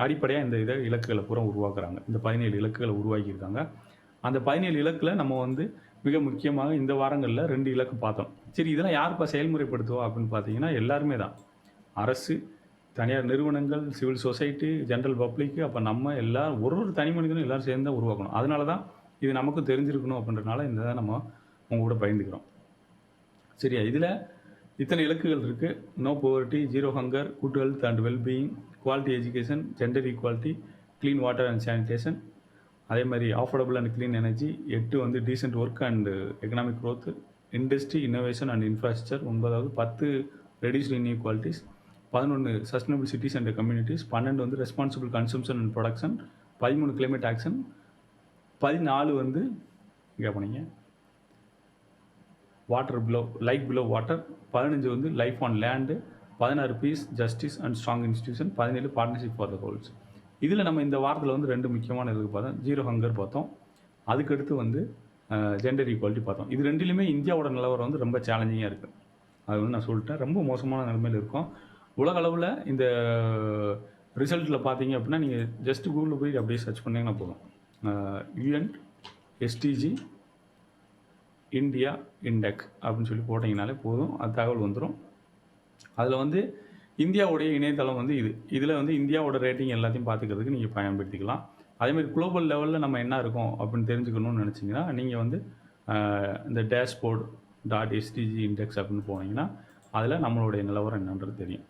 அடிப்படையாக இந்த இலக்குகளை பூரா உருவாக்குறாங்க. இந்த 17 இலக்குகளை உருவாக்கியிருக்காங்க. அந்த 17 இலக்கில் நம்ம வந்து மிக முக்கியமாக இந்த வாரங்களில் 2 இலக்கு பார்த்தோம். சரி, இதெல்லாம் யாருப்பா செயல்முறைப்படுத்துவா அப்படின்னு பார்த்தீங்கன்னா எல்லாருமே தான். அரசு, தனியார் நிறுவனங்கள், சிவில் சொசைட்டி, ஜென்ரல் பப்ளிக்கு, அப்போ நம்ம எல்லாரும் ஒரு தனி மனிதனும் எல்லோரும் சேர்ந்து தான் உருவாக்கணும். அதனால தான் இது நமக்கும் தெரிஞ்சிருக்கணும் அப்படின்றனால இந்த நம்ம உங்க கூட பகிர்ந்துக்கிறோம். சரியா, இதில் இத்தனை இலக்குகள் இருக்குது. No poverty, zero hunger, good health and wellbeing, quality education, gender equality, clean water and sanitation, அதே மாதிரி அஃபோர்டபுள் அண்ட் க்ளீன் எனர்ஜி, 8 வந்து decent work and economic growth, industry, innovation and infrastructure, 9வது 10 reduced inequalities, 11 sustainable cities and communities, 12 வந்து responsible consumption and production, 13 climate action, 14 வந்து இங்கே போனீங்க water below like below water, 15 வந்து life on land, 16 piece, justice and strong institution, 17 partnership for the goals. இதில் நம்ம இந்த வாரத்தில் வந்து 2 முக்கியமான இதுக்கு பார்த்தோம். ஜீரோ ஹங்கர் பார்த்தோம், அதுக்கடுத்து வந்து ஜெண்டர் ஈக்குவாலிட்டி பார்த்தோம். இது ரெண்டுலேயுமே இந்தியாவோட நிலவரம் வந்து ரொம்ப சேலஞ்சிங்காக இருக்குது. அது வந்து நான் சொல்லிட்டேன், ரொம்ப மோசமான நிலைமையில் இருக்கும். உலக அளவில் இந்த ரிசல்ட்டில் பார்த்தீங்க அப்படின்னா நீங்கள் ஜஸ்ட் கூகுளில் போய் அப்படியே சர்ச் பண்ணிங்கன்னா போதும். UN SDG இந்தியா இண்டெக் அப்படின்னு சொல்லி போட்டிங்கனாலே போதும், அது தகவல் வந்துடும். அதில் வந்து இந்தியாவுடைய இணையதளம் வந்து இதில் வந்து இந்தியாவோட ரேட்டிங் எல்லாத்தையும் பார்த்துக்கிறதுக்கு நீங்கள் பயன்படுத்திக்கலாம். அதேமாதிரி குளோபல் லெவலில் நம்ம என்ன இருக்கோம் அப்படின்னு தெரிஞ்சுக்கணும்னு நினச்சிங்கன்னா நீங்கள் வந்து இந்த dashboard.sdg இண்டெக்ஸ் அப்படின்னு போனீங்கன்னா அதில் நம்மளுடைய நிலவரம் என்னன்றது தெரியும்.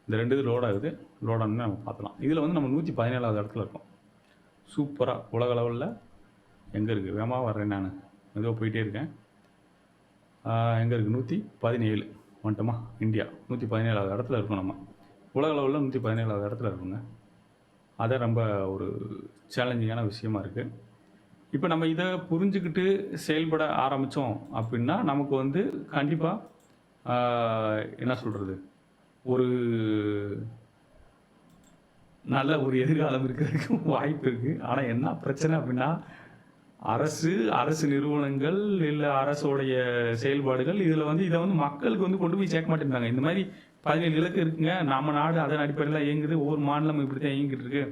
இந்த 2 இது லோட் ஆகுது, லோட் ஆனு நம்ம பார்த்துலாம். இதில் வந்து நம்ம 117வது இடத்துல இருக்கோம். சூப்பராக உலக லெவலில் எங்கே இருக்குது, வேகமாக வர்றேன் நான், மெதுவாக போயிட்டே இருக்கேன். எங்கே இருக்குது, 117 வந்துட்டோமா. இந்தியா 117வது இடத்துல இருக்கும். நம்ம உலக அளவில் 117வது இடத்துல இருக்குங்க. அதான் ரொம்ப ஒரு சேலஞ்சிங்கான விஷயமா இருக்குது. இப்போ நம்ம இதை புரிஞ்சுக்கிட்டு செயல்பட ஆரம்பித்தோம் அப்படின்னா நமக்கு வந்து கண்டிப்பாக என்ன சொல்கிறது, ஒரு நல்ல ஒரு எதிர்காலம் இருக்கிறதுக்கு வாய்ப்பு இருக்குது. ஆனால் என்ன பிரச்சனை அப்படின்னா அரசு நிறுவனங்கள் இல்லை அரசோடைய செயல்பாடுகள் இதில் வந்து இதை வந்து மக்களுக்கு வந்து கொண்டு போய் சேர்க்க மாட்டேங்கிறாங்க. இந்த மாதிரி 17 இலக்கு இருக்குங்க, நம்ம நாடு அதன் அடிப்படையில் இயங்குது, ஒவ்வொரு மாநிலம் இப்படி தான் இயங்கிட்டு இருக்கு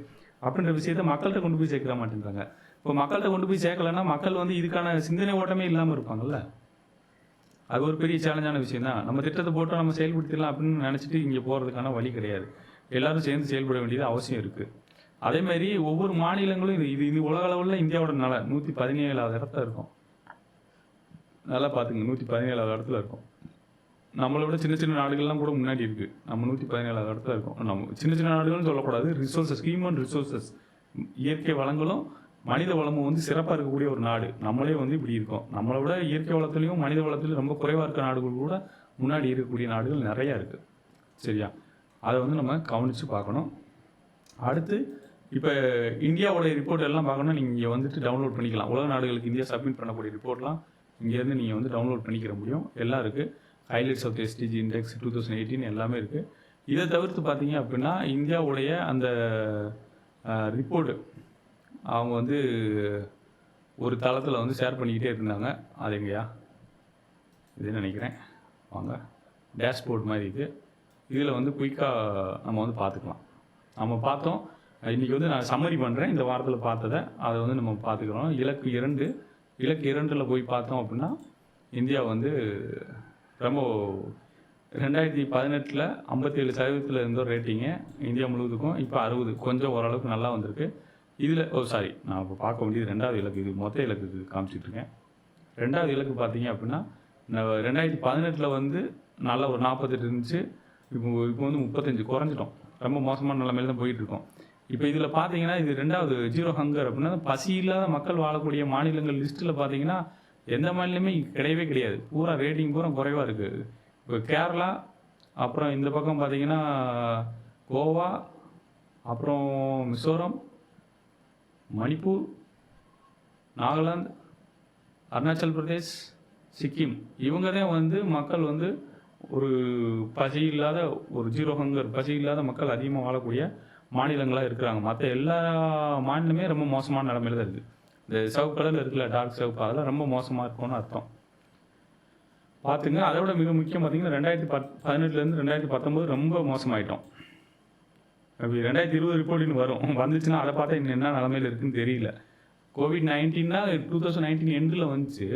அப்படின்ற விஷயத்த மக்கள்கிட்ட கொண்டு போய் சேர்க்க மாட்டேங்கிறாங்க. இப்போ மக்கள்கிட்ட கொண்டு போய் சேர்க்கலைன்னா மக்கள் வந்து இதுக்கான சிந்தனை ஓட்டமே இல்லாமல் இருப்பாங்கல்ல. அது ஒரு பெரிய சேலஞ்சான விஷயம் தான். நம்ம திட்டத்தை போட்டோம், நம்ம செயல்படுத்திடலாம் அப்படின்னு நினச்சிட்டு இங்கே போகிறதுக்கான வழி கிடையாது. எல்லாரும் சேர்ந்து செயல்பட வேண்டியது அவசியம் இருக்குது. அதேமாதிரி ஒவ்வொரு மாநிலங்களும் இது உலக அளவில் இந்தியாவோட 117வது இடத்துல இருக்கும். நல்லா பார்த்துங்க, 117வது இடத்துல இருக்கும். நம்மளை விட சின்ன சின்ன நாடுகள்லாம் கூட முன்னாடி இருக்குது. நம்ம 117வது இடத்துல இருக்கோம். நம்ம சின்ன சின்ன நாடுகள்னு சொல்லக்கூடாது, ரிசோர்ஸஸ், ஹியூமன் ரிசோர்ஸஸ், இயற்கை வளங்களும் மனித வளமும் வந்து சிறப்பாக இருக்கக்கூடிய ஒரு நாடு. நம்மளே வந்து இப்படி இருக்கோம். நம்மளை விட இயற்கை வளத்துலையும் மனித வளத்துலையும் ரொம்ப குறைவாக இருக்க நாடுகள் கூட முன்னாடி இருக்கக்கூடிய நாடுகள் நிறையா இருக்குது. சரியா, அதை வந்து நம்ம கவனித்து பார்க்கணும். அடுத்து இப்போ இந்தியாவோட ரிப்போர்ட் எல்லாம் பார்க்கணும்னா நீங்கள் இங்கே வந்துட்டு டவுன்லோட் பண்ணிக்கலாம். உலக நாடுகளுக்கு இந்தியா சப்மிட் பண்ணக்கூடிய ரிப்போர்ட்லாம் இங்கேருந்து நீங்கள் வந்து டவுன்லோட் பண்ணிக்கிற முடியும். எல்லாம் இருக்குது. ஹைலைட்ஸ் ஆஃப் SDG இண்டெக்ஸ் 2018 எல்லாமே இருக்குது. இதை தவிர்த்து பார்த்தீங்க அப்படின்னா இந்தியாவுடைய அந்த ரிப்போர்ட்டு அவங்க வந்து ஒரு தளத்தில் வந்து ஷேர் பண்ணிக்கிட்டே இருந்தாங்க. அது எங்கேயா இதுன்னு நினைக்கிறேன், வாங்க, டேஷ்போர்ட் மாதிரி இது. இதில் வந்து குயிக்காக நம்ம வந்து பார்த்துக்கலாம். நம்ம பார்த்தோம், இன்றைக்கி வந்து நான் சம்மரி பண்ணுறேன் இந்த வாரத்தில் பார்த்ததை, அதை வந்து நம்ம பார்த்துக்கிறோம். இலக்கு 2 போய் பார்த்தோம் அப்படின்னா இந்தியா வந்து ரொம்ப 2018 57% இருந்தோ ரேட்டிங்கு இந்தியா முழுவதுக்கும். இப்போ 60, கொஞ்சம் ஓரளவுக்கு நல்லா வந்திருக்கு. இதில் நான் இப்போ பார்க்க வேண்டியது 2வது இலக்கு. இது மொத்த இலக்கு காமிச்சிட்ருக்கேன். 2வது இலக்கு பார்த்தீங்க அப்படின்னா 2018 வந்து நல்லா ஒரு 48 இருந்துச்சு. இப்போ வந்து 35 குறைஞ்சிட்டோம். ரொம்ப மோசமான நிலைமையில தான் போயிட்டுருக்கோம். இப்போ இதில் பார்த்தீங்கன்னா இது 2வது ஜீரோ ஹங்கர் அப்படின்னா பசி இல்லாத மக்கள் வாழக்கூடிய மாநிலங்கள் லிஸ்ட்டில் பார்த்தீங்கன்னா எந்த மாநிலமே கிடையவே கிடையாது. பூரா ரேட்டிங் பூரா குறைவாக இருக்குது. இப்போ கேரளா, அப்புறம் இந்த பக்கம் பார்த்தீங்கன்னா கோவா, அப்புறம் மிசோரம், மணிப்பூர், நாகாலாந்து, அருணாச்சல் பிரதேஷ், சிக்கிம் இவங்க தான் வந்து மக்கள் வந்து ஒரு பசி இல்லாத ஒரு ஜீரோ ஹங்கர் பசி இல்லாத மக்கள் அதிகமாக வாழக்கூடிய மாநிலங்களாக இருக்கிறாங்க. மற்ற எல்லா மாநிலமே ரொம்ப மோசமான நிலைமையில தான் இருக்குது. இந்த சிவப்பு கலரில் இருக்குல்ல, டார்க் சிவப்பு, அதெல்லாம் ரொம்ப மோசமாக இருக்கும்னு அர்த்தம். பார்த்துங்க. அதை விட மிக முக்கியம் பார்த்தீங்கன்னா 2018 2019 ரொம்ப மோசமாயிட்டோம். அப்படி 2020 ரிப்போர்ட்னு வரும், வந்துச்சுன்னா அதை பார்த்தா இன்னும் என்ன நிலமையில இருக்குன்னு தெரியல. COVID-19 2019 எண்டில் வந்துச்சு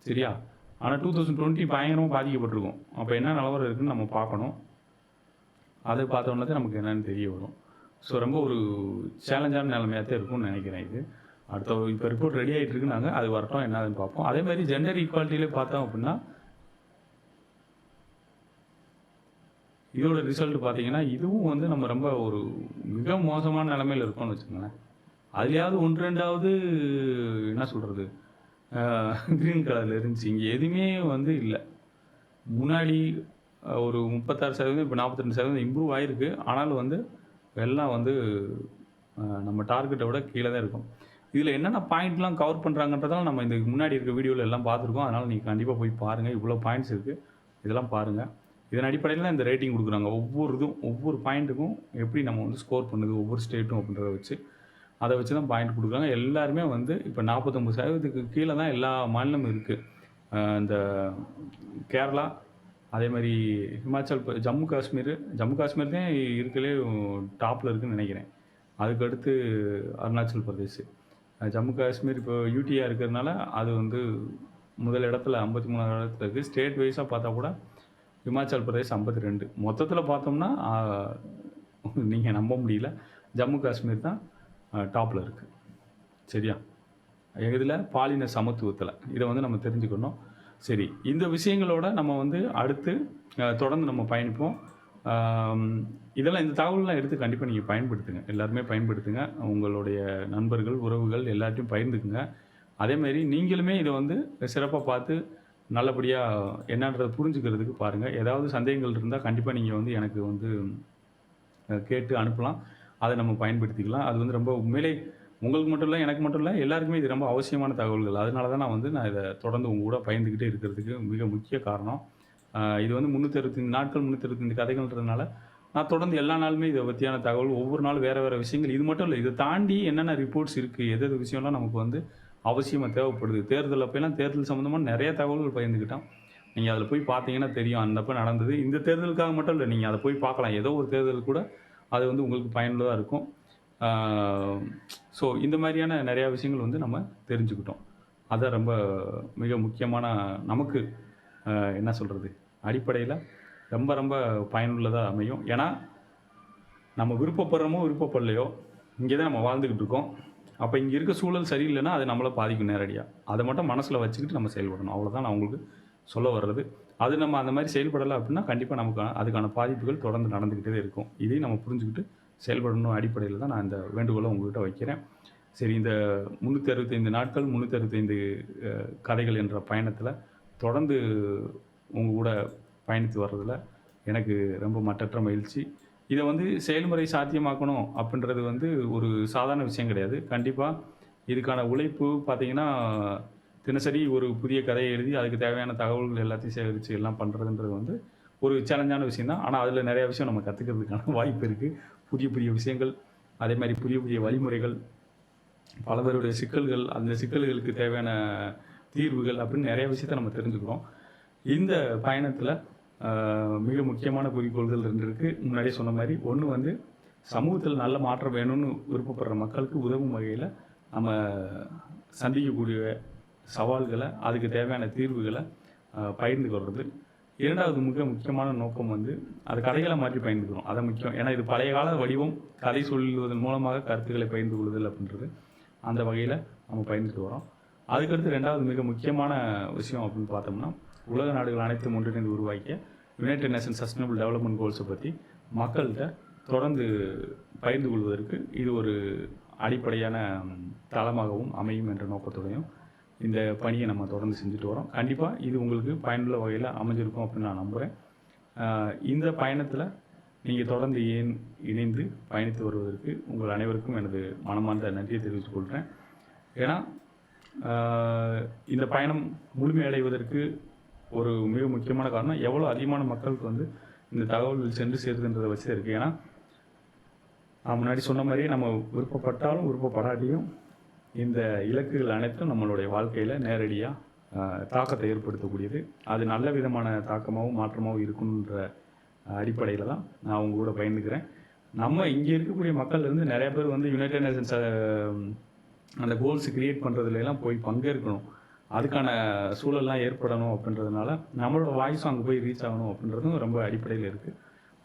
சரியா, ஆனால் 2020 பயங்கரமாக பாதிக்கப்பட்டிருக்கும். அப்போ என்ன நிலவரம் இருக்குன்னு நம்ம பார்க்கணும். அதை பார்த்தோன்னே தான் நமக்கு என்னென்னு தெரிய வரும். ஸோ ரொம்ப ஒரு சேலஞ்சான நிலைமையாக தான் இருக்கும்னு நினைக்கிறேன். இது அடுத்த இப்போ ரிப்போர்ட் ரெடி ஆகிட்டு இருக்குனாங்க, அது வரட்டும் என்னதுன்னு பார்ப்போம். அதே மாதிரி ஜெண்டர் ஈக்குவாலிட்டியிலே பார்த்தோம் அப்படின்னா இதோட ரிசல்ட் பார்த்தீங்கன்னா இதுவும் வந்து நம்ம ரொம்ப ஒரு மிக மோசமான நிலைமையில் இருக்கோம்னு வச்சுக்கோங்களேன். அதுலேயாவது 1-2வது என்ன சொல்கிறது க்ரீன் கலரில் இருந்துச்சு. இங்கே எதுவுமே வந்து இல்லை. முன்னாடி ஒரு 36% இப்போ 42% இம்ப்ரூவ் ஆகிருக்கு. ஆனாலும் வந்து எல்லாம் வந்து நம்ம டார்கெட்டை விட கீழே தான் இருக்கும். இதில் என்னென்ன பாயிண்ட்லாம் கவர் பண்ணுறாங்கன்றதெல்லாம் நம்ம இந்த முன்னாடி இருக்க வீடியோவில் எல்லாம் பார்த்துருக்கோம். அதனால் நீங்கள் கண்டிப்பாக போய் பாருங்கள். இவ்வளோ பாயிண்ட்ஸ் இருக்குது, இதெல்லாம் பாருங்கள். இதன் அடிப்படையில் தான் இந்த ரேட்டிங் கொடுக்குறாங்க. ஒவ்வொரு பாயிண்ட்டுக்கும் எப்படி நம்ம வந்து ஸ்கோர் பண்ணுது ஒவ்வொரு ஸ்டேட்டும் அப்படின்றத வச்சு அதை வச்சு தான் பாயிண்ட் கொடுக்குறாங்க. எல்லாருமே வந்து இப்போ 49% கீழே தான் எல்லா மாநிலமும் இருக்குது. இந்த கேரளா, அதே மாதிரி ஹிமாச்சல், ஜம்மு காஷ்மீர் தான் இருக்கலே டாப்பில் இருக்குதுன்னு நினைக்கிறேன். அதுக்கடுத்து அருணாச்சல் பிரதேஷ், ஜம்மு காஷ்மீர் இப்போ யூடியாக இருக்கிறதுனால அது வந்து முதல் இடத்துல 53வது இடத்துல இருக்குது. ஸ்டேட் வைஸாக பார்த்தா கூட ஹிமாச்சல் பிரதேஷ் 52. மொத்தத்தில் பார்த்தோம்னா நீங்கள் நம்ப முடியல, ஜம்மு காஷ்மீர் தான் டாப்பில் இருக்குது சரியா. இதில் பாலின சமத்துவத்தில் இதை வந்து நம்ம தெரிஞ்சுக்கணும். சரி, இந்த விஷயங்களோட நம்ம வந்து அடுத்து தொடர்ந்து நம்ம பயணிப்போம். இதெல்லாம் இந்த தகவல்லாம் எடுத்து கண்டிப்பாக நீங்கள் பயன்படுத்துங்க, எல்லாருமே பயன்படுத்துங்க. உங்களுடைய நண்பர்கள், உறவுகள் எல்லாத்தையும் பகிர்ந்துக்குங்க. அதேமாரி நீங்களுமே இதை வந்து சிறப்பாக பார்த்து நல்லபடியாக என்னன்றதை புரிஞ்சுக்கிறதுக்கு பாருங்கள். ஏதாவது சந்தேகங்கள் இருந்தால் கண்டிப்பாக நீங்கள் வந்து எனக்கு வந்து கேட்டு அனுப்பலாம். அதை நம்ம பயன்படுத்திக்கலாம். அது வந்து ரொம்ப உண்மையிலே உங்களுக்கு மட்டும் இல்லை, எனக்கு மட்டும் இல்லை, எல்லாருக்குமே இது ரொம்ப அவசியமான தகவல்கள். அதனால தான் நான் இதை தொடர்ந்து உங்கள் கூட பயந்துக்கிட்டே இருக்கிறதுக்கு மிக முக்கிய காரணம். இது வந்து 365 நாட்கள் 365 கதைகள்ன்றதுனால நான் தொடர்ந்து எல்லா நாளுமே இதை பற்றியான தகவல், ஒவ்வொரு நாளும் வேறு விஷயங்கள். இது மட்டும் இல்லை, இதை தாண்டி என்னென்ன ரிப்போர்ட்ஸ் இருக்குது, எது விஷயம்லாம் நமக்கு வந்து அவசியமாக தேவைப்படுது. தேர்தல் அப்போலாம் தேர்தல் சம்மந்தமாக நிறைய தகவல்கள் பகிர்ந்துக்கிட்டோம். நீங்கள் அதில் போய் பார்த்தீங்கன்னா தெரியும் அந்தப்போ நடந்தது. இந்த தேர்தலுக்காக மட்டும் இல்லை, நீங்கள் அதை போய் பார்க்கலாம். ஏதோ ஒரு தேர்தல் கூட அது வந்து உங்களுக்கு பயனுள்ளதாக இருக்கும். ஸோ இந்த மாதிரியான நிறையா விஷயங்கள் வந்து நம்ம தெரிஞ்சுக்கிட்டோம். அதான் ரொம்ப மிக முக்கியமான நமக்கு என்ன சொல்கிறது அடிப்படையில் ரொம்ப ரொம்ப பயனுள்ளதாக அமையும். ஏன்னா நம்ம விருப்பப்படுறோமோ விருப்பப்படலையோ இங்கே தான் நம்ம வாழ்ந்துக்கிட்டு இருக்கோம். அப்போ இங்கே இருக்க சூழல் சரியில்லைன்னா அது நம்மளை பாதிக்கும் நேரடியாக. அதை மட்டும் மனசில் வச்சுக்கிட்டு நம்ம செயல்படணும். அவ்வளோதான் நான் உங்களுக்கு சொல்ல வர்றது. அது நம்ம அந்த மாதிரி செயல்படலை அப்படின்னா கண்டிப்பாக நமக்கு அதுக்கான பாதிப்புகள் தொடர்ந்து நடந்துக்கிட்டே இருக்கும். இதையும் நம்ம புரிஞ்சுக்கிட்டு செயல்படணும் அடிப்படையில் தான் நான் இந்த வேண்டுகோளை உங்கள்கிட்ட வைக்கிறேன். சரி, இந்த 365 நாட்கள் 365 கதைகள் என்ற பயணத்தில் தொடர்ந்து உங்கள் கூட பயணித்து வர்றதில் எனக்கு ரொம்ப மட்டற்ற மகிழ்ச்சி. இதை வந்து செயல்முறை சாத்தியமாக்கணும் அப்படின்றது வந்து ஒரு சாதாரண விஷயம் கிடையாது. கண்டிப்பாக இதுக்கான உழைப்பு பார்த்திங்கன்னா தினசரி ஒரு புதிய கதையை எழுதி அதுக்கு தேவையான தகவல்கள் எல்லாத்தையும் சேகரித்து எல்லாம் பண்ணுறதுன்றது வந்து ஒரு சேலஞ்சான விஷயம் தான். ஆனால் அதில் நிறையா விஷயம் நம்ம கற்றுக்கிறதுக்கான வாய்ப்பு இருக்குது. புதிய புதிய விஷயங்கள், அதே மாதிரி புதிய புதிய வழிமுறைகள், பல பேருடைய சிக்கல்கள், அந்த சிக்கல்களுக்கு தேவையான தீர்வுகள் அப்படின்னு நிறைய விஷயத்தை நம்ம தெரிஞ்சுக்கிறோம். இந்த பயணத்தில் மிக முக்கியமான குறிக்கோள்கள் 2 இருக்குது. முன்னாடியே சொன்ன மாதிரி, ஒன்று வந்து சமூகத்தில் நல்ல மாற்றம் வேணும்னு விருப்பப்படுற மக்களுக்கு உதவும் வகையில் நம்ம சந்திக்கக்கூடிய சவால்களை, அதுக்கு தேவையான தீர்வுகளை பகிர்ந்து கொள்வது. 2வது மிக முக்கியமான நோக்கம் வந்து அது கதைகளை மாற்றி பயந்துக்கிறோம். அதை முக்கியம். ஏன்னா இது பழைய கால வடிவம், கதை சொல்லுவதன் மூலமாக கருத்துக்களை பகிர்ந்து கொள்ளுதல் அப்படின்றது அந்த வகையில் நம்ம பயந்துட்டு வரோம். அதுக்கடுத்து 2வது மிக முக்கியமான விஷயம் அப்படின்னு பார்த்தோம்னா, உலக நாடுகள் அனைத்தும் ஒன்றிணைந்து உருவாக்கிய யுனைடெட் நேஷன்ஸ் சஸ்டைனபிள் டெவலப்மெண்ட் கோல்ஸை பற்றி மக்கள்கிட்ட தொடர்ந்து பகிர்ந்து கொள்வதற்கு இது ஒரு அடிப்படையான தளமாகவும் அமையும் என்ற நோக்கத்தோடையும் இந்த பணியை நம்ம தொடர்ந்து செஞ்சுட்டு வரோம். கண்டிப்பாக இது உங்களுக்கு பயனுள்ள வகையில் அமைஞ்சிருக்கும் அப்படின்னு நான் நம்புகிறேன். இந்த பயணத்தில் நீங்கள் தொடர்ந்து இணைந்து பயணித்து வருவதற்கு உங்கள் அனைவருக்கும் எனது மனமார்ந்த நன்றியை தெரிவித்துக் கொள்கிறேன். ஏன்னா இந்த பயணம் முழுமையடைவதற்கு ஒரு மிக முக்கியமான காரணம் எவ்வளோ அதிகமான மக்களுக்கு வந்து இந்த தகவல்கள் சென்று சேருதுன்றதை வச்சு இருக்குது. ஏன்னா நான் முன்னாடி சொன்ன மாதிரியே நம்ம விருப்பப்பட்டாலும் விருப்பப்படாட்டியும் இந்த இலக்குகள் அனைத்தும் நம்மளுடைய வாழ்க்கையில் நேரடியாக தாக்கத்தை ஏற்படுத்தக்கூடியது. அது நல்ல விதமான தாக்கமாகவும் மாற்றமாகவும் இருக்குன்ற அடிப்படையில் தான் நான் உங்க கூட பயந்துக்கிறேன். நம்ம இங்கே இருக்கக்கூடிய மக்கள்லேருந்து நிறைய பேர் வந்து யுனைடெட் நேஷன்ஸ் அந்த கோல்ஸ் கிரியேட் பண்ணுறதுலாம் போய் பங்கேற்கணும், அதுக்கான சூழல்லாம் ஏற்படணும் அப்படின்றதுனால நம்மளோட வாய்ஸும் அங்கே போய் ரீச் ஆகணும் அப்படின்றதும் ரொம்ப அடிப்படையில் இருக்குது.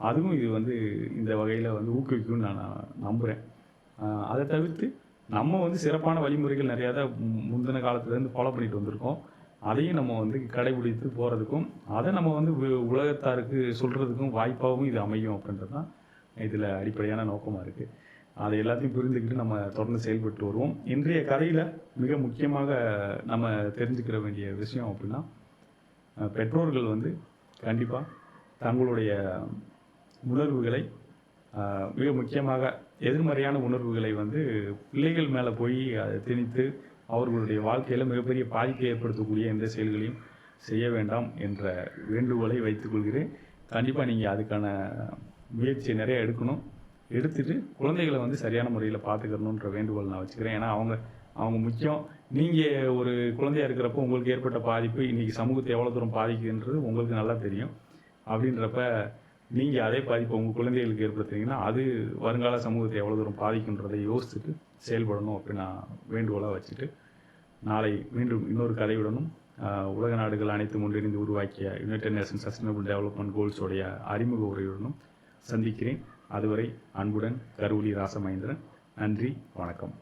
அதுவும் இது வந்து இந்த வகையில் வந்து ஊக்குவிக்கும்னு நான் நம்புகிறேன். அதை தவிர்த்து நம்ம வந்து சிறப்பான வழிமுறைகள் நிறையா தான் முந்தின காலத்துலேருந்து ஃபாலோ பண்ணிட்டு வந்திருக்கோம். அதையும் நம்ம வந்து கடைபிடித்து போகிறதுக்கும் அதை நம்ம வந்து உலகத்தாருக்கு சொல்கிறதுக்கும் வாய்ப்பாகவும் இது அமையும் அப்படின்றது தான் இதில் அடிப்படையான நோக்கமாக இருக்குது. அதை எல்லாத்தையும் புரிந்துக்கிட்டு நம்ம தொடர்ந்து செயல்பட்டு வருவோம். இன்றைய கதையில் மிக முக்கியமாக நம்ம தெரிஞ்சுக்கிற வேண்டிய விஷயம் அப்படின்னா, பெற்றோர்கள் வந்து கண்டிப்பாக தங்களுடைய உணர்வுகளை மிக முக்கியமாக எதிர்மறையான உணர்வுகளை வந்து பிள்ளைகள் மேலே போய் அதை திணித்து அவர்களுடைய வாழ்க்கையில் மிகப்பெரிய பாதிப்பை ஏற்படுத்தக்கூடிய எந்த செயல்களையும் செய்ய வேண்டாம் என்ற வேண்டுகோளை வைத்துக்கொள்கிறேன். கண்டிப்பாக நீங்கள் அதுக்கான முயற்சியை நிறைய எடுக்கணும். எடுத்துகிட்டு குழந்தைகளை வந்து சரியான முறையில் பார்த்துக்கணுன்ற வேண்டுகோள் நான் வச்சுக்கிறேன். ஏன்னா அவங்க முக்கியம். நீங்கள் ஒரு குழந்தையாக இருக்கிறப்போ உங்களுக்கு ஏற்பட்ட பாதிப்பு இன்றைக்கி சமூகத்தை எவ்வளோ தூரம் பாதிக்குன்றது உங்களுக்கு நல்லா தெரியும். அப்படின்றப்ப நீங்கள் அதே பாதிப்பை உங்கள் குழந்தைகளுக்கு ஏற்படுத்துனீங்கன்னா அது வருங்கால சமூகத்தை எவ்வளோ தூரம் பாதிக்குன்றதை யோசிச்சுட்டு செயல்படணும் அப்படின்னு நான் வேண்டுகோளாக வச்சுட்டு, நாளை மீண்டும் இன்னொரு கதையுடனும் உலக நாடுகள் அனைத்தும் ஒன்றிணைந்து உருவாக்கிய யுனைடெட் நேஷன்ஸ் சஸ்டைனபிள் டெவலப்மெண்ட் கோல்ஸோடைய அறிமுக உரையுடனும் சந்திக்கிறேன். அதுவரை அன்புடன் கருவூலி ராசமகேந்திரன். நன்றி, வணக்கம்.